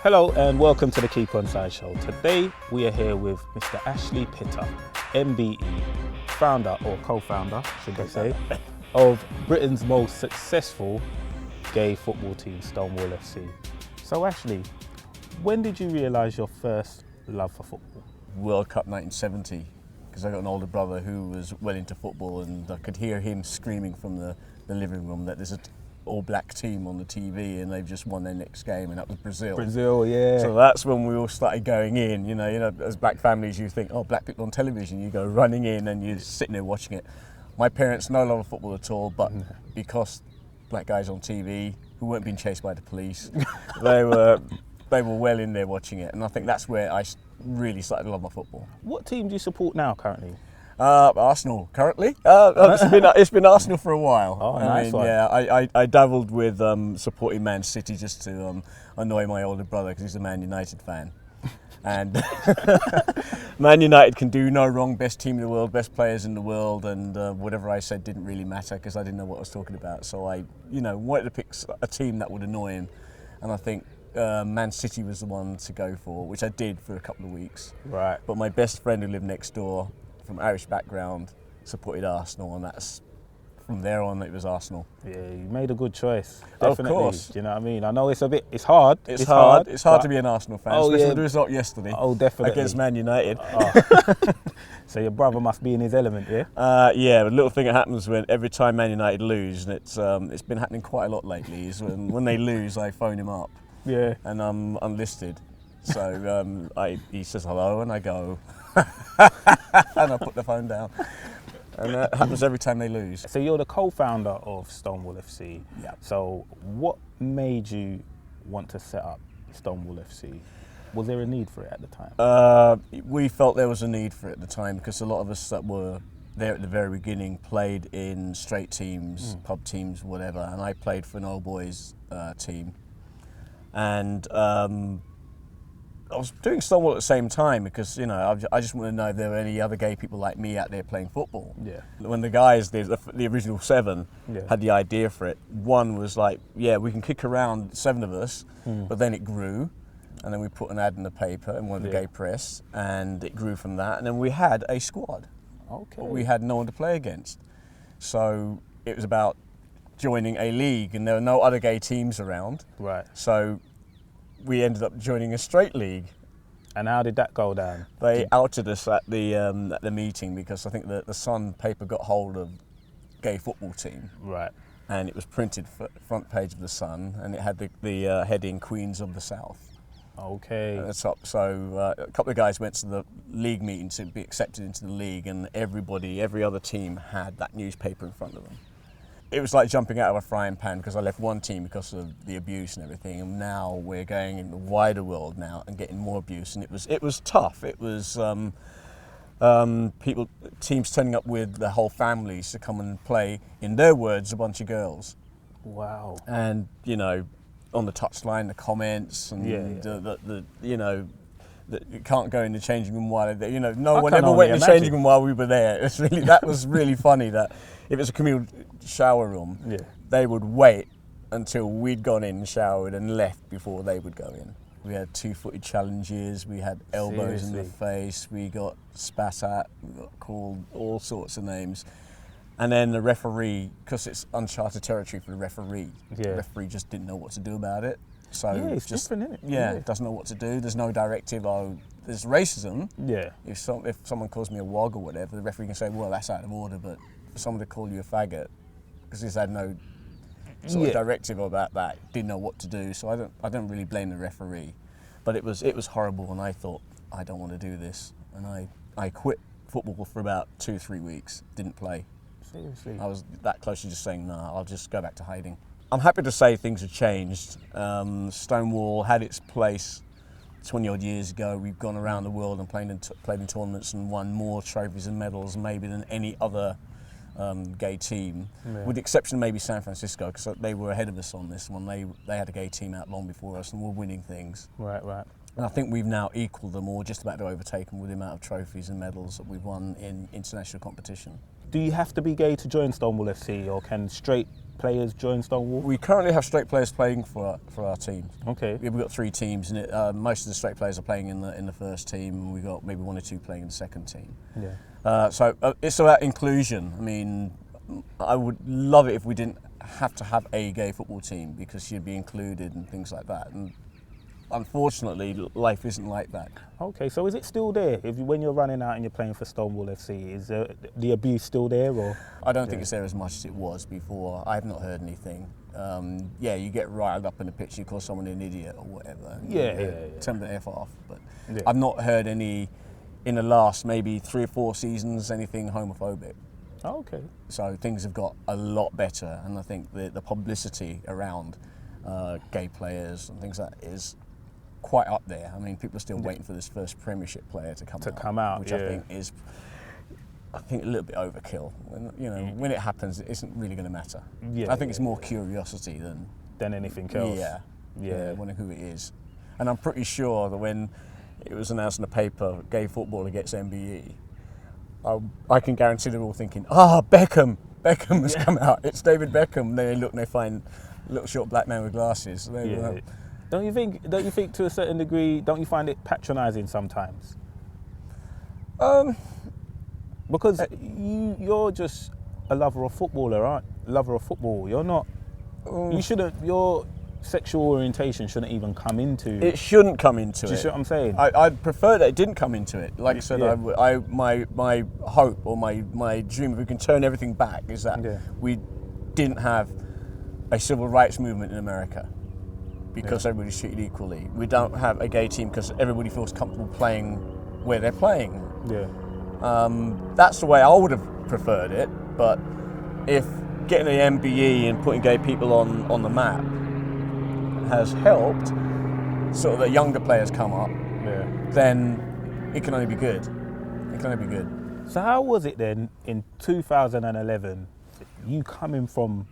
Hello and welcome to the Keep On Side Show. Today we are here with Mr. Aslie Pitter MBE, founder or co-founder, should I say, of Britain's most successful gay football team, Stonewall FC. So Aslie, when did you realise your first love for football? World Cup 1970, because I got an older brother who was well into football, and I could hear him screaming from the living room that there's an all-black team on the TV and they've just won their next game, and that was Brazil. Brazil, yeah. So that's when we all started going in. You know, as black families, you think, oh, black people on television. You go running in and you're sitting there watching it. My parents no love football at all, but because black guys on TV who weren't being chased by the police, they were well in there watching it, and I think that's where I really started to love my football. What team do you support now currently? Arsenal currently. It's been Arsenal for a while. Oh, nice one. Yeah, I dabbled with supporting Man City just to annoy my older brother because he's a Man United fan. And Man United can do no wrong, best team in the world, best players in the world, and whatever I said didn't really matter because I didn't know what I was talking about. So I, wanted to pick a team that would annoy him, and I think Man City was the one to go for, which I did for a couple of weeks. Right. But my best friend who lived next door, from Irish background, supported Arsenal, and that's from there on it was Arsenal. Yeah, you made a good choice. Definitely. Of course. Do you know what I mean? I know it's hard. It's hard to be an Arsenal fan, especially with the result yesterday. Oh, definitely. Against Man United. Oh. So your brother must be in his element, yeah? Yeah, the little thing that happens when every time Man United lose, and it's been happening quite a lot lately, is when they lose, I phone him up. Yeah. And I'm unlisted. So he says hello, and I go, and I put the phone down. And that happens every time they lose. So you're the co-founder of Stonewall FC. Yeah. So what made you want to set up Stonewall FC? Was there a need for it at the time? We felt there was a need for it at the time because a lot of us that were there at the very beginning played in straight teams, pub teams, whatever, and I played for an old boys team. And I was doing Stonewall at the same time because, I just want to know if there were any other gay people like me out there playing football. Yeah. When the guys, the original 7, had the idea for it, one was like, yeah, we can kick around 7 of us, but then it grew, and then we put an ad in the paper in one of the gay press, and it grew from that, and then we had a squad. Okay. But we had no one to play against. So it was about joining a league, and there were no other gay teams around. Right. So we ended up joining a straight league. And how did that go down? They outed us at the meeting because I think the Sun paper got hold of gay football team. Right. And it was printed front page of the Sun, and it had the heading Queens of the South. Okay. At the top. So a couple of guys went to the league meeting to be accepted into the league, and every other team had that newspaper in front of them. It was like jumping out of a frying pan because I left one team because of the abuse and everything, and now we're going in the wider world now and getting more abuse, and it was tough. It was teams turning up with their whole families to come and play, in their words, a bunch of girls. Wow. And on the touchline, the comments and you can't go in the changing room while no one ever went in the changing room while we were there. That was really funny that if it's a communal shower room, they would wait until we'd gone in and showered and left before they would go in. We had 2-footed challenges, we had elbows in the face, we got spat at, we got called all sorts of names. And then the referee, because it's uncharted territory for the referee just didn't know what to do about it. So it's just different, isn't it? Yeah, doesn't know what to do. There's no directive. Oh, there's racism. Yeah. If someone calls me a wog or whatever, the referee can say, well, that's out of order. But for someone to call you a faggot, because he's had no sort of directive about that, didn't know what to do. So I don't really blame the referee. But it was horrible, and I thought, I don't want to do this, and I quit football for about 2-3 weeks. Didn't play. Seriously. I was that close to just saying, nah, I'll just go back to hiding. I'm happy to say things have changed. Stonewall had its place 20 odd years ago. We've gone around the world and played in tournaments and won more trophies and medals maybe than any other gay team, with the exception of maybe San Francisco, because they were ahead of us on this one. They had a gay team out long before us and were winning things. Right. And I think we've now equalled them, or just about to overtake them, with the amount of trophies and medals that we've won in international competition. Do you have to be gay to join Stonewall FC, or can straight players join Stonewall? We currently have straight players playing for our team. Okay. We've got 3 teams, and most of the straight players are playing in the first team, and we've got maybe 1 or 2 playing in the second team. Yeah. So it's about inclusion. I mean, I would love it if we didn't have to have a gay football team, because you'd be included and things like that. And unfortunately, life isn't like that. Okay, so is it still there? When you're running out and you're playing for Stonewall FC, is the abuse still there, or? I don't think it's there as much as it was before. I have not heard anything. Yeah, you get riled up in the pitch, you call someone an idiot or whatever. Yeah. Turn the F off. But I've not heard any, in the last maybe 3 or 4 seasons, anything homophobic. Oh, okay. So things have got a lot better, and I think the publicity around gay players and things like that is quite up there. I mean, people are still waiting for this first Premiership player to come out, which I think is, a little bit overkill. When it happens, it isn't really going to matter. I think it's more curiosity than anything else. Yeah, wondering who it is. And I'm pretty sure that when it was announced in the paper, gay footballer gets MBE, I can guarantee they're all thinking, Beckham has come out. It's David Beckham. And then they look and they find a little short black man with glasses. Don't you think to a certain degree, don't you find it patronising sometimes? Because you're just a lover of football. You're not. You shouldn't. Your sexual orientation shouldn't even come into. It shouldn't come into it. Do you see what I'm saying? I'd prefer that it didn't come into it. Like I said, my hope or my dream, if we can turn everything back, is that we didn't have a civil rights movement in America, because everybody's treated equally. We don't have a gay team because everybody feels comfortable playing where they're playing. That's the way I would have preferred it. But if getting an MBE and putting gay people on the map has helped, sort of that younger players come up, then it can only be good. So how was it then in 2011, you coming from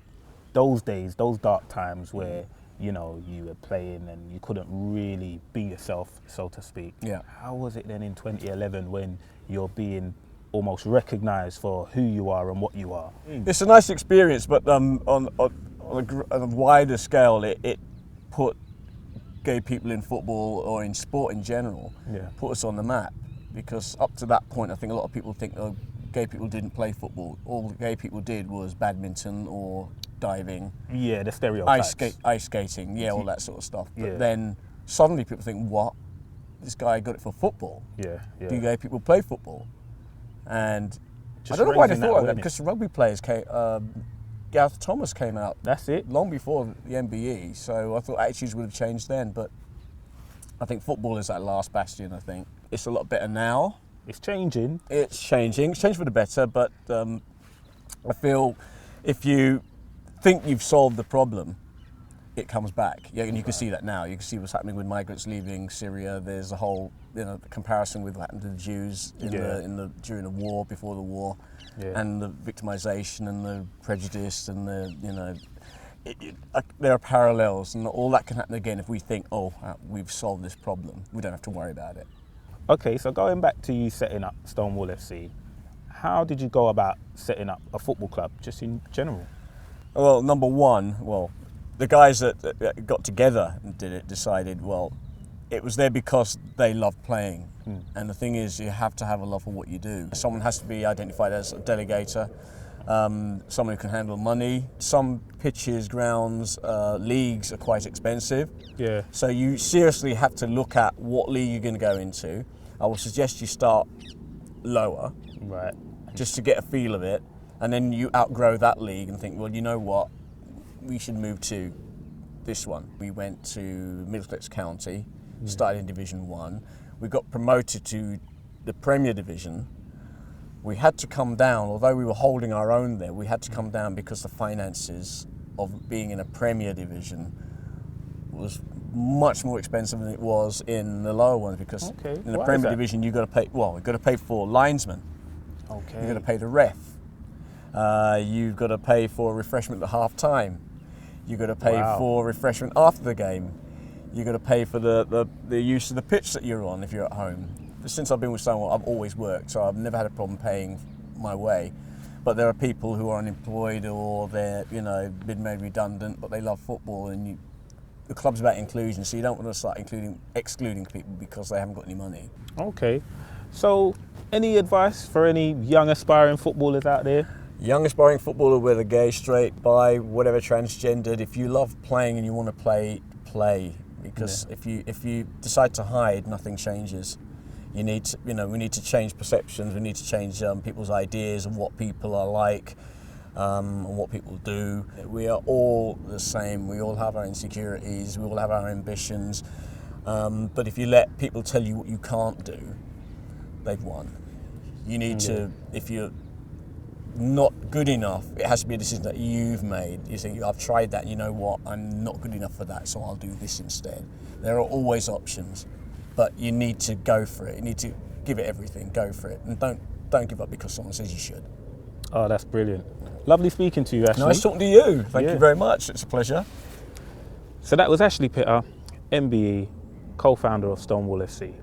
those days, those dark times where you were playing and you couldn't really be yourself, so to speak? How was it then in 2011 when you're being almost recognised for who you are and what you are? It's a nice experience, but on a wider scale, it put gay people in football or in sport in general, put us on the map. Because up to that point, I think a lot of people think, gay people didn't play football. All gay people did was badminton or diving. Yeah, the stereotypes. Ice skating, all that sort of stuff. But then suddenly people think, what? This guy got it for football. Do gay people play football? And I don't know why they thought like that, because rugby players came, Gareth Thomas came out. That's it. Long before the MBE, so I thought attitudes would have changed then, but I think football is that last bastion, I think. It's a lot better now. It's changing. It's changing for the better, but I feel if you think you've solved the problem, it comes back. And you can see that now. You can see what's happening with migrants leaving Syria. There's a whole comparison with what happened to the Jews during the war, before the war, and the victimization and the prejudice and there are parallels, and all that can happen again if we think, we've solved this problem. We don't have to worry about it. Okay, so going back to you setting up Stonewall FC, how did you go about setting up a football club, just in general? Well, number one, the guys that got together and did it decided, it was there because they loved playing. And the thing is, you have to have a love for what you do. Someone has to be identified as a delegator, someone who can handle money. Some pitches, grounds, leagues are quite expensive. So you seriously have to look at what league you're going to go into. I would suggest you start lower, just to get a feel of it, and then you outgrow that league and think, well, you know what, we should move to this one. We went to Middlesex County, started in Division 1. We got promoted to the Premier Division. We had to come down, although we were holding our own there, we had to come down because the finances of being in a Premier Division was much more expensive than it was in the lower ones, because in the Premier Division you've got to pay for linesmen. You've got to pay the ref. You've got to pay for refreshment at half time. You've got to pay for refreshment after the game. You've got to pay for the use of the pitch that you're on if you're at home. Since I've been with Stonewall, I've always worked, so I've never had a problem paying my way. But there are people who are unemployed or they're, you know, been made redundant, but they love football, and the club's about inclusion, so you don't want to start excluding people because they haven't got any money. Okay. So, any advice for any young aspiring footballers out there? Young aspiring footballer, whether gay, straight, bi, whatever, transgendered, if you love playing and you want to play. Because if you decide to hide, nothing changes. We need to change perceptions. We need to change people's ideas of what people are like and what people do. We are all the same. We all have our insecurities. We all have our ambitions. But if you let people tell you what you can't do, they've won. You need to, if you're not good enough, it has to be a decision that you've made. You think, I've tried that, you know what, I'm not good enough for that, so I'll do this instead. There are always options, but you need to go for it. You need to give it everything, go for it, and don't give up because someone says you should. Oh, that's brilliant. Lovely speaking to you, Ashley. Nice talking to you. Thank you very much. It's a pleasure. So that was Aslie Pitter, MBE, co-founder of Stonewall FC.